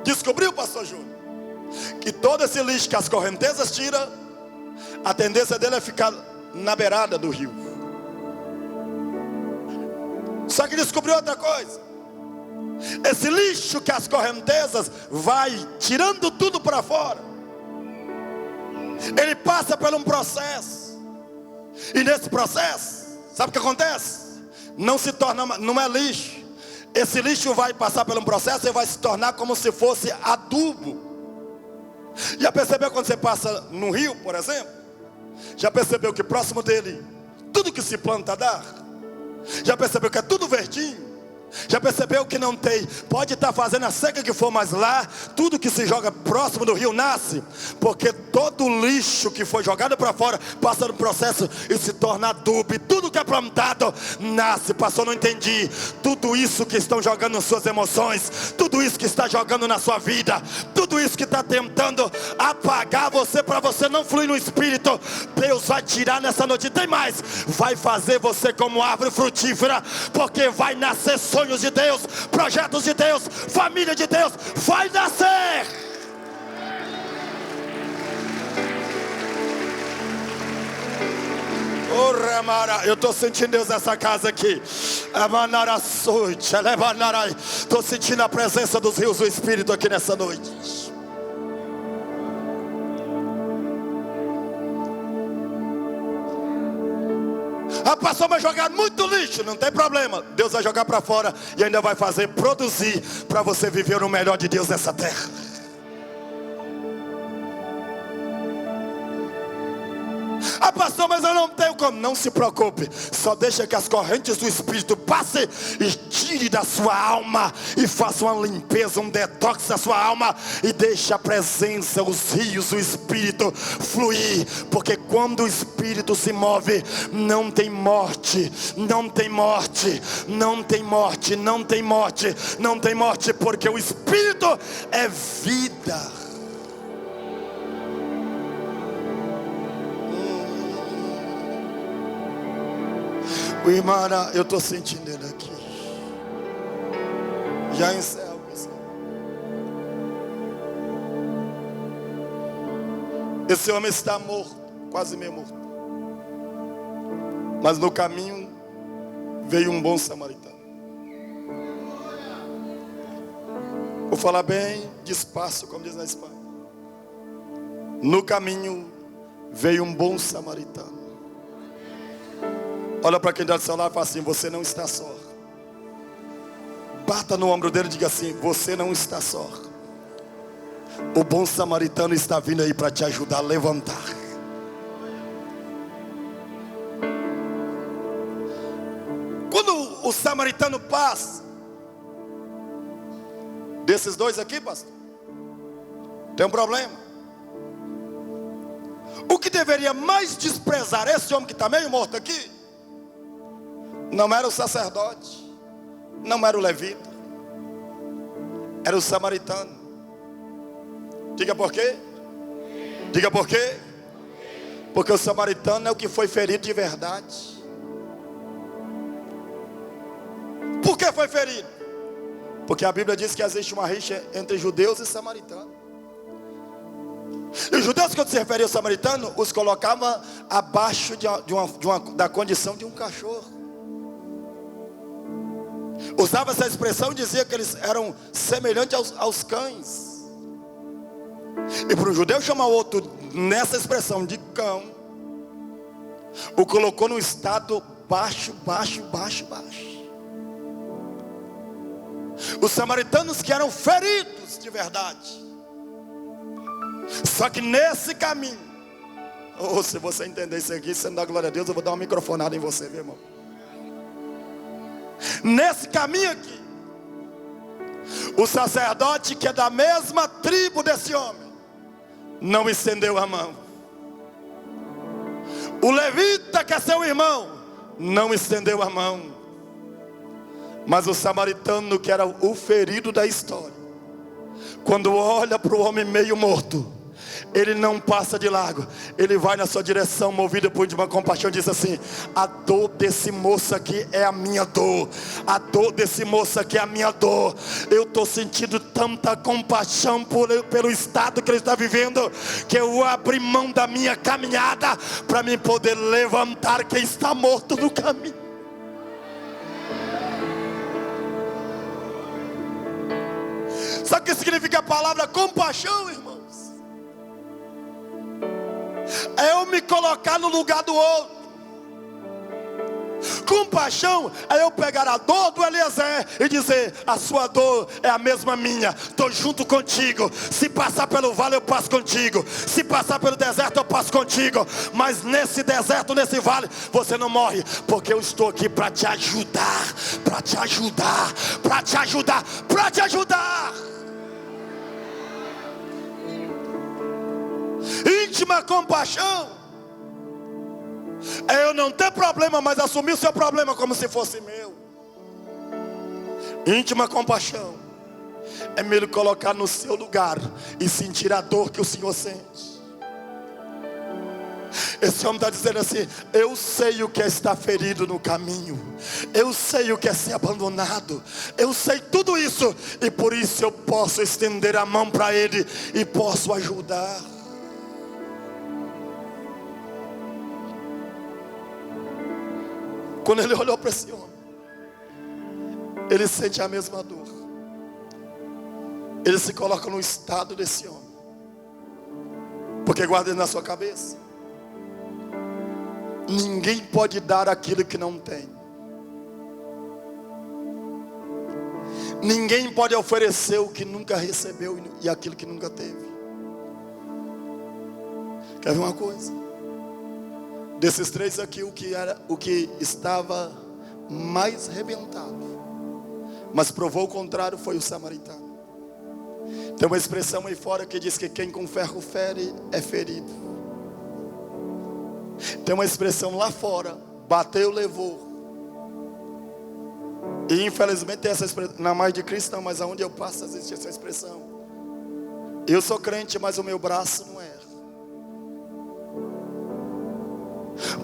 descobriu, pastor Júnior, que todo esse lixo que as correntezas tiram, a tendência dele é ficar na beirada do rio. Só que descobriu outra coisa. Esse lixo que as correntezas vai tirando tudo para fora, ele passa por um processo. E nesse processo, sabe o que acontece? Não se torna, não é lixo. Esse lixo vai passar por um processo e vai se tornar como se fosse adubo. Já percebeu quando você passa no rio, por exemplo? Já percebeu que próximo dele, tudo que se planta dá? Já percebeu que é tudo verdinho? Já percebeu que não tem, pode estar fazendo a seca que for, mas lá, tudo que se joga próximo do rio nasce, porque todo lixo que foi jogado para fora, passa no processo e se torna adubo, e tudo que é plantado, nasce. Pastor, não entendi. Tudo isso que estão jogando nas suas emoções, tudo isso que está jogando na sua vida, tudo isso que está tentando apagar você, para você não fluir no Espírito, Deus vai tirar nessa noite. Tem mais, vai fazer você como árvore frutífera, porque vai nascer sonhos de Deus, projetos de Deus, família de Deus, vai nascer. Eu estou sentindo Deus nessa casa aqui. Estou sentindo a presença dos rios do Espírito aqui nessa noite. Ah, pastor, mas jogar muito lixo, não tem problema. Deus vai jogar para fora e ainda vai fazer produzir para você viver o melhor de Deus nessa terra. Ah, pastor, mas eu não tenho como. Não se preocupe, só deixa que as correntes do Espírito passem e tire da sua alma e faça uma limpeza, um detox da sua alma, e deixe a presença, os rios do Espírito fluir, porque quando o Espírito se move, não tem morte, não tem morte, não tem morte, não tem morte, não tem morte, porque o Espírito é vida. O irmão, eu estou sentindo ele aqui. Já encerro isso. Esse homem está morto, quase meio morto. Mas no caminho veio um bom samaritano. Vou falar bem despacio, como diz na Espanha. No caminho veio um bom samaritano. Olha para quem está do seu lado e fala assim: você não está só. Bata no ombro dele e diga assim: você não está só. O bom samaritano está vindo aí para te ajudar a levantar. Quando o samaritano passa, desses dois aqui, pastor, tem um problema. O que deveria mais desprezar esse homem que está meio morto aqui, não era o sacerdote, não era o levita, era o samaritano. Diga por quê? Diga por quê? Porque o samaritano é o que foi ferido de verdade. Por que foi ferido? Porque a Bíblia diz que existe uma rixa entre judeus e samaritanos. E os judeus, quando se referia ao samaritano, os colocavam abaixo da condição de um cachorro. Usava essa expressão e dizia que eles eram semelhantes aos cães. E para um judeu chamar o outro nessa expressão de cão, o colocou num estado baixo. Os samaritanos que eram feridos de verdade. Só que nesse caminho, se você entender isso aqui, você não dá glória a Deus, eu vou dar uma microfonada em você, meu irmão. Nesse caminho aqui, o sacerdote que é da mesma tribo desse homem não estendeu a mão. O levita que é seu irmão não estendeu a mão. Mas o samaritano que era o ferido da história, quando olha para o homem meio morto, ele não passa de largo. Ele vai na sua direção, movido por uma compaixão, diz assim: a dor desse moço aqui é a minha dor. A dor desse moço aqui é a minha dor. Eu estou sentindo tanta compaixão pelo estado que ele está vivendo, que eu abri mão da minha caminhada para me poder levantar quem está morto no caminho. Sabe o que significa a palavra compaixão, irmãos? É eu me colocar no lugar do outro. Compaixão é eu pegar a dor do Eliezer e dizer: a sua dor é a mesma minha, estou junto contigo. Se passar pelo vale eu passo contigo, se passar pelo deserto eu passo contigo. Mas nesse deserto, nesse vale, você não morre, porque eu estou aqui para te ajudar, para te ajudar, para te ajudar, para te ajudar. Íntima compaixão é eu não ter problema, mas assumir o seu problema como se fosse meu. Íntima compaixão é me colocar no seu lugar e sentir a dor que o Senhor sente. Esse homem está dizendo assim: eu sei o que é estar ferido no caminho, eu sei o que é ser abandonado, eu sei tudo isso, e por isso eu posso estender a mão para ele e posso ajudar. Quando ele olhou para esse homem, ele sente a mesma dor. Ele se coloca no estado desse homem. Porque guarda na sua cabeça: ninguém pode dar aquilo que não tem. Ninguém pode oferecer o que nunca recebeu e aquilo que nunca teve. Quer ver uma coisa? Desses três aqui, o que estava mais rebentado, mas provou o contrário, foi o samaritano. Tem uma expressão aí fora que diz que quem com ferro fere é ferido. Tem uma expressão lá fora: bateu, levou. E infelizmente tem essa expressão, na mais de Cristo não, mas aonde eu passo existe essa expressão. Eu sou crente, mas o meu braço não é.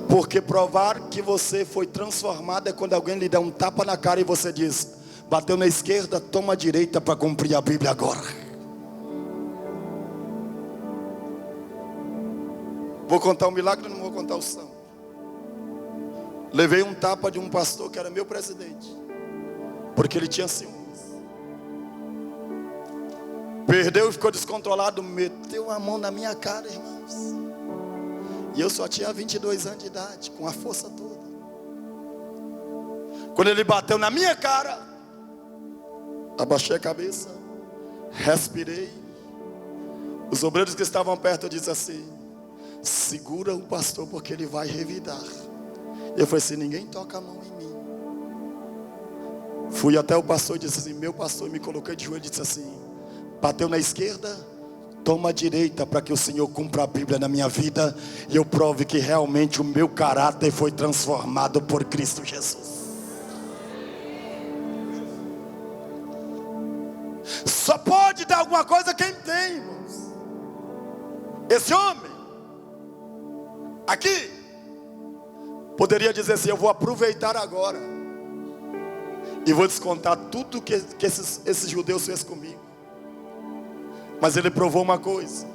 Porque provar que você foi transformado é quando alguém lhe dá um tapa na cara e você diz: bateu na esquerda, toma a direita para cumprir a Bíblia agora. Vou contar um milagre, não vou contar o santo. Levei um tapa de um pastor que era meu presidente, porque ele tinha ciúmes. Perdeu e ficou descontrolado, meteu a mão na minha cara, irmãos. E eu só tinha 22 anos de idade, com a força toda. Quando ele bateu na minha cara, abaixei a cabeça, respirei. Os obreiros que estavam perto disseram assim: segura o pastor porque ele vai revidar. Eu falei assim: ninguém toca a mão em mim. Fui até o pastor e disse assim: meu pastor, me coloquei de joelho e disse assim: bateu na esquerda, toma a direita para que o Senhor cumpra a Bíblia na minha vida e eu prove que realmente o meu caráter foi transformado por Cristo Jesus. Só pode dar alguma coisa quem tem, irmãos. Esse homem aqui poderia dizer assim: eu vou aproveitar agora e vou descontar tudo que esses judeus fez comigo. Mas ele provou uma coisa,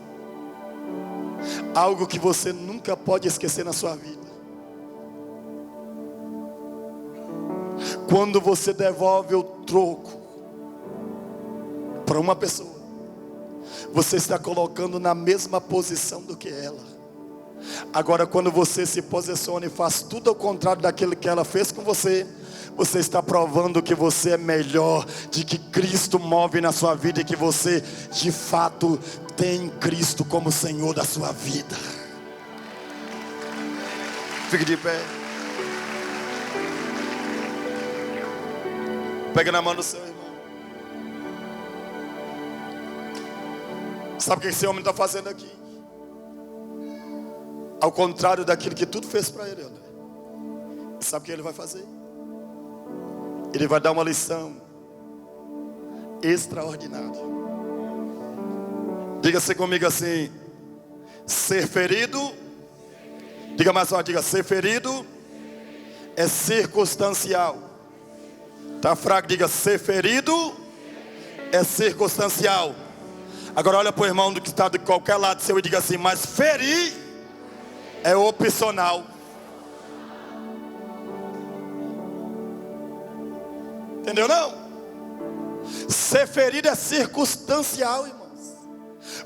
algo que você nunca pode esquecer na sua vida. Quando você devolve o troco para uma pessoa, você está colocando na mesma posição do que ela. Agora, quando você se posiciona e faz tudo ao contrário daquilo que ela fez com você, você está provando que você é melhor, de que Cristo move na sua vida e que você de fato tem Cristo como Senhor da sua vida. Fique de pé. Pega na mão do seu irmão. Sabe o que esse homem está fazendo aqui? Ao contrário daquilo que tudo fez para ele, André. Sabe o que ele vai fazer? Ele vai dar uma lição extraordinária. Diga-se comigo assim: ser ferido, diga mais uma, diga, ser ferido é circunstancial. Está fraco, diga, ser ferido é circunstancial. Agora olha para o irmão que está de qualquer lado seu e diga assim: mas ferir é opcional. Entendeu não? Ser ferido é circunstancial, irmãos.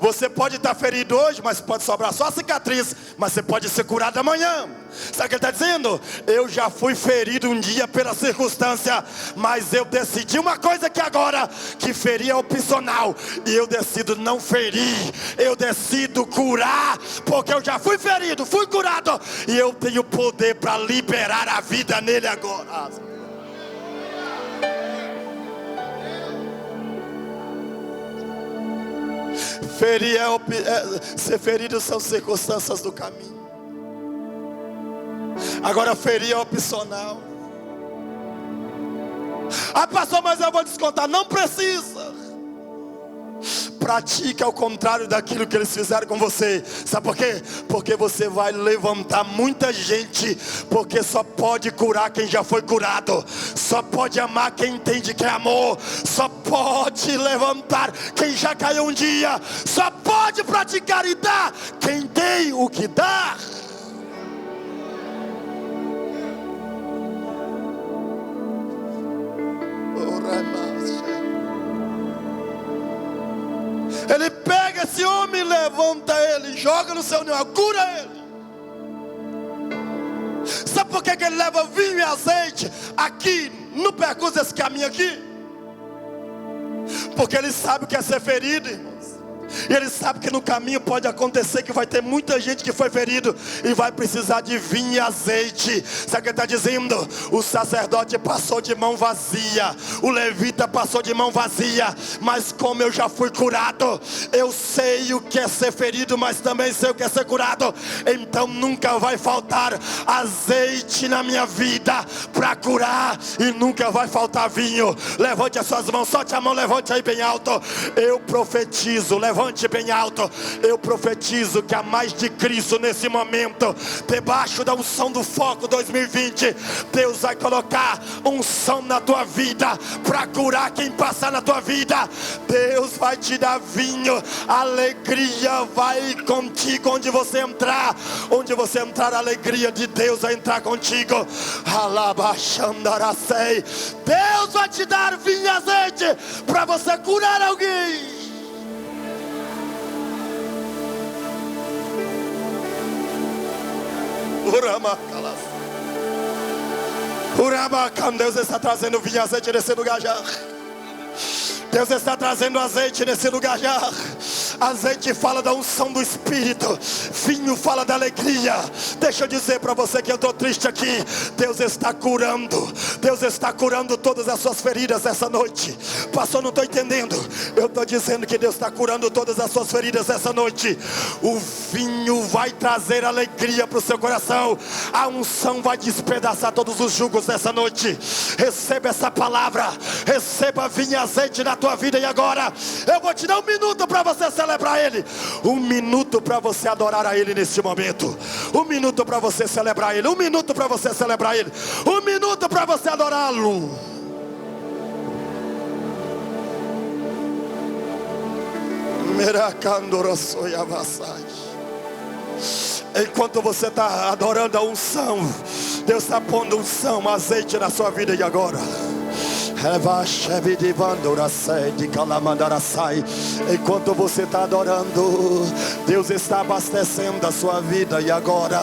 Você pode estar ferido hoje, mas pode sobrar só a cicatriz, mas você pode ser curado amanhã. Sabe o que ele está dizendo? Eu já fui ferido um dia pela circunstância, mas eu decidi uma coisa que agora, que ferir é opcional, e eu decido não ferir, eu decido curar, porque eu já fui ferido, fui curado, e eu tenho poder para liberar a vida nele agora. Ser ferido são circunstâncias do caminho. Agora ferir é opcional. Ah, pastor, mas eu vou descontar. Não precisa. Pratique ao contrário daquilo que eles fizeram com você. Sabe por quê? Porque você vai levantar muita gente. Porque só pode curar quem já foi curado. Só pode amar quem entende que é amor. Só pode levantar quem já caiu um dia. Só pode praticar e dar quem tem o que dar. Ele pega esse homem, levanta ele, joga no seu ninho, cura ele. Sabe por que ele leva vinho e azeite aqui no percurso desse caminho aqui? Porque ele sabe o que é ser ferido, irmãos. E ele sabe que no caminho pode acontecer que vai ter muita gente que foi ferido e vai precisar de vinho e azeite. Sabe o que ele está dizendo? O sacerdote passou de mão vazia, o levita passou de mão vazia, mas como eu já fui curado, eu sei o que é ser ferido, mas também sei o que é ser curado. Então nunca vai faltar azeite na minha vida para curar, e nunca vai faltar vinho. Levante as suas mãos, solte a mão, levante aí bem alto. Eu profetizo, levante bem alto. Eu profetizo que há mais de Cristo nesse momento, debaixo da unção do foco 2020. Deus vai colocar unção na tua vida para curar quem passar na tua vida. Deus vai te dar vinho, alegria vai contigo onde você entrar. Onde você entrar, a alegria de Deus vai entrar contigo. Alabachandaracei. Deus vai te dar vinho e azeite para você curar alguém. Deus está trazendo vinho e azeite nesse lugar já. Deus está trazendo azeite nesse lugar já. Azeite fala da unção do Espírito, vinho fala da alegria. Deixa eu dizer para você que eu estou triste aqui. Deus está curando. Deus está curando todas as suas feridas essa noite. Pastor, não estou entendendo. Eu estou dizendo que Deus está curando todas as suas feridas essa noite. O vinho vai trazer alegria para o seu coração. A unção vai despedaçar todos os jugos dessa noite. Receba essa palavra. Receba vinho e azeite na tua vida. E agora eu vou te dar um minuto para você celebrar Ele. Um minuto para você adorar a Ele neste momento. Um minuto para você celebrar Ele. Um minuto para você celebrar Ele. Um minuto para você adorá-lo. Enquanto você está adorando a unção, Deus está pondo unção, azeite na sua vida. E agora Enquanto você está adorando, Deus está abastecendo a sua vida. E agora,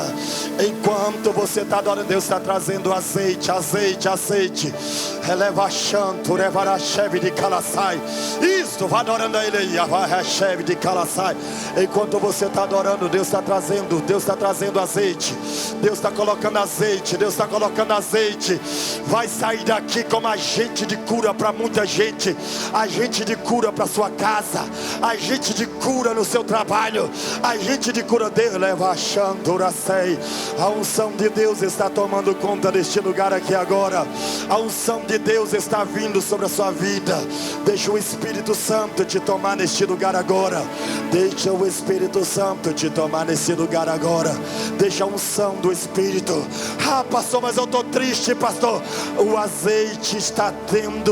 enquanto você está adorando, Deus está trazendo azeite, azeite, azeite. Isto, vá adorando a Ele aí. Enquanto você está adorando, Deus está trazendo azeite. Deus está colocando azeite, Deus está colocando azeite. Vai sair daqui como agente de cura para muita gente. Agente de cura para sua casa. Agente de cura no seu trabalho. Agente de cura. Deus leva a Xanduracei. A unção de Deus está tomando conta deste lugar aqui agora. A unção de Deus está vindo sobre a sua vida. Deixa o Espírito Santo te tomar neste lugar agora. Deixa o Espírito Santo te tomar nesse lugar agora. Deixa a unção do Espírito. Ah, pastor, mas eu estou triste, pastor. O azeite está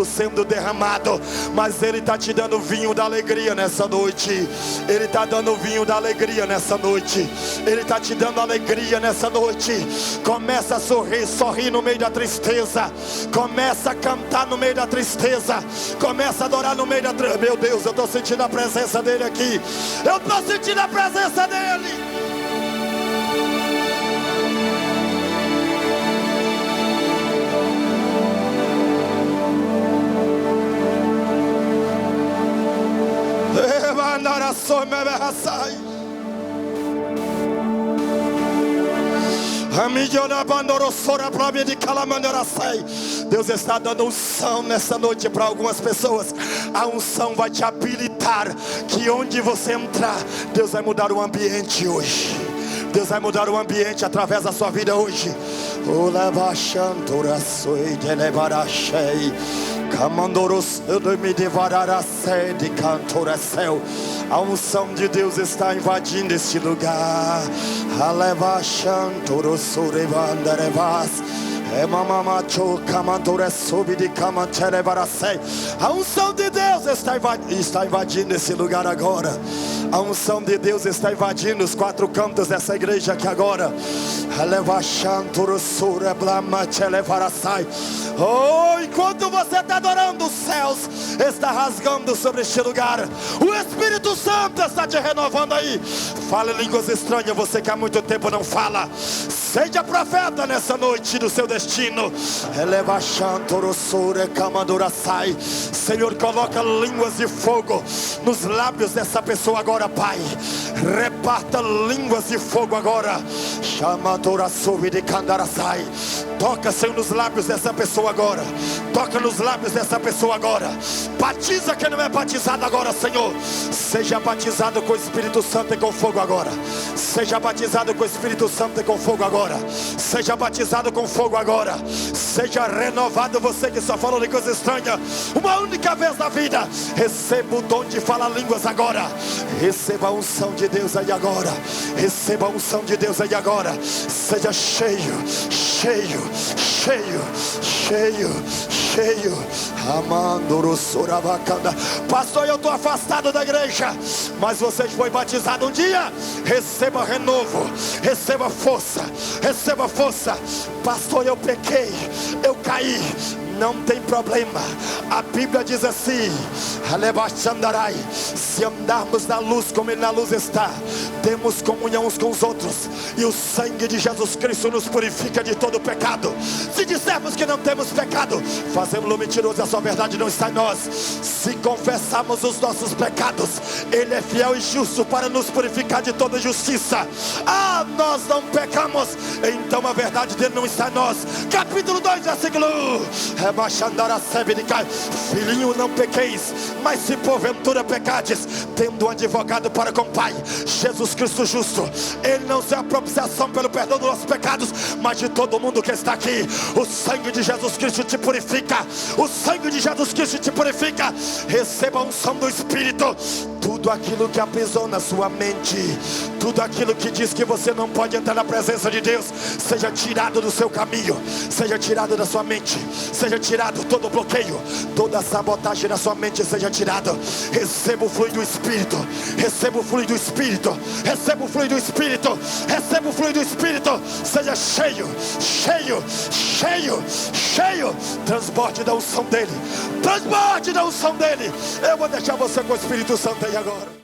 sendo derramado, mas Ele está te dando vinho da alegria nessa noite. Ele está dando vinho da alegria nessa noite. Ele está te dando alegria nessa noite. Começa a sorrir, sorrir no meio da tristeza. Começa a cantar no meio da tristeza. Começa a adorar no meio da tristeza. Meu Deus, eu estou sentindo a presença dEle aqui. Eu estou sentindo a presença dEle. Deus está dando unção nessa noite para algumas pessoas. A unção vai te habilitar, que onde você entrar, Deus vai mudar o ambiente hoje. Deus vai mudar o ambiente através da sua vida hoje. A unção de Deus está invadindo este lugar. A unção de Deus está invadindo esse lugar agora. A unção de Deus está invadindo os quatro cantos dessa igreja aqui agora. Oh, enquanto você está adorando, os céus estão rasgando sobre este lugar. O Espírito Santo está te renovando aí. Fala em línguas estranhas, você que há muito tempo não fala. Seja profeta nessa noite do seu destino. Senhor, coloca línguas de fogo nos lábios dessa pessoa agora, Pai. Reparta línguas de fogo agora. Toca, Senhor, nos lábios dessa pessoa agora. Toca nos lábios dessa pessoa agora. Batiza quem não é batizado agora, Senhor. Seja batizado com o Espírito Santo e com fogo agora. Seja batizado com o Espírito Santo e com fogo agora. Seja batizado com fogo agora. Seja renovado, você que só fala línguas estranhas uma única vez na vida. Receba o dom de falar línguas agora. Receba a unção de Deus aí agora. Receba a unção de Deus aí agora. Seja cheio, cheio, cheio, cheio, cheio. Pastor, eu estou afastado da igreja, mas você foi batizado um dia. Receba renovo, receba força, receba força. Pastor, eu pequei, eu caí. Não tem problema. A Bíblia diz assim: se andarmos na luz como Ele na luz está, temos comunhão uns com os outros, e o sangue de Jesus Cristo nos purifica de todo pecado. Se dissermos que não temos pecado, fazemos-lo mentiroso e a sua verdade não está em nós. Se confessarmos os nossos pecados, Ele é fiel e justo para nos purificar de toda justiça. Ah, nós não pecamos, então a verdade dele não está em nós. Capítulo 2, versículo 1. Filhinho, não pequeis, mas se porventura pecardes, tendo um advogado para com o Pai, Jesus Cristo justo. Ele não se a propiciação pelo perdão dos nossos pecados, mas de todo mundo que está aqui. O sangue de Jesus Cristo te purifica. O sangue de Jesus Cristo te purifica. Receba a unção do Espírito. Tudo aquilo que aprisiona sua mente, tudo aquilo que diz que você não pode entrar na presença de Deus, seja tirado do seu caminho, seja tirado da sua mente, seja tirado todo bloqueio, toda sabotagem da sua mente, seja retirado. Receba o fluido do Espírito. Receba o fluido do Espírito. Receba o fluido do Espírito. Receba o fluido do Espírito. Seja cheio, cheio, cheio, cheio. Transborde da unção dele. Transborde da unção dele. Eu vou deixar você com o Espírito Santo aí agora.